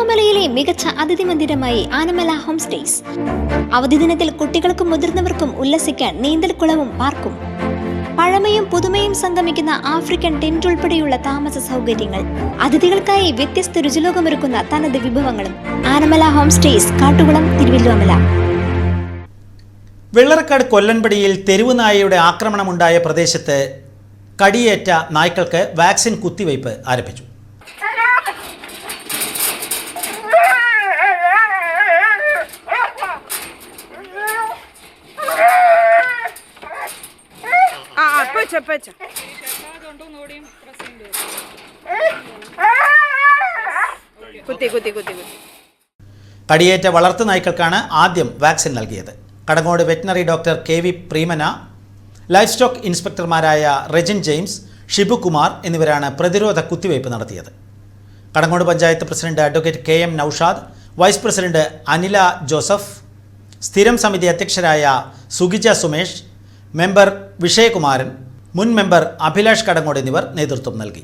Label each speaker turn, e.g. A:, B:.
A: തിരുവല്ലോമലയിലെ മികച്ച അതിഥി മന്ദിരമായി Anamala home stays. അവധി ദിനത്തിൽ കുട്ടികൾക്കും മുതിർന്നവർക്കും ഉല്ലസിക്കാൻ നീന്തൽക്കുളവും പാർക്കും. പഴമയും പുതുമയും സംഗമിക്കുന്ന ആഫ്രിക്കൻ ടെന്റ് ഉൾപ്പെടെയുള്ള താമസ സൗകര്യങ്ങൾ, അതിഥികൾക്കായി വ്യത്യസ്ത രുചിലോകമൊരുക്കുന്ന തനത് വിഭവങ്ങളും. Anamala home stays, Kattukulam, Thiruvilwamala.
B: വെള്ളറക്കാട് കൊല്ലൻപടിയിൽ തെരുവ് നായയുടെ ആക്രമണമുണ്ടായ പ്രദേശത്ത് കടിയേറ്റ നായ്ക്കൾക്ക് വാക്സിൻ കുത്തിവയ്പ് ആരംഭിച്ചു. കടിയേറ്റ വളർത്തു നായ്ക്കൾക്കാണ് ആദ്യം വാക്സിൻ നൽകിയത്. Kadangode veterinary doctor KV Preemana, livestock ഇൻസ്പെക്ടർമാരായ റെജിൻ ജെയിംസ്, ഷിബുകുമാർ എന്നിവരാണ് പ്രതിരോധ കുത്തിവയ്പ് നടത്തിയത്. Kadangode panchayat president advocate KM Naushad, vice president Anila Joseph, സ്ഥിരം സമിതി അധ്യക്ഷരായ സുഗിജ സുമേഷ്, മെമ്പർ വിഷയകുമാരൻ, മുൻ മെമ്പർ അഭിലാഷ് കടങ്ങോട് എന്നിവർ നേതൃത്വം നൽകി.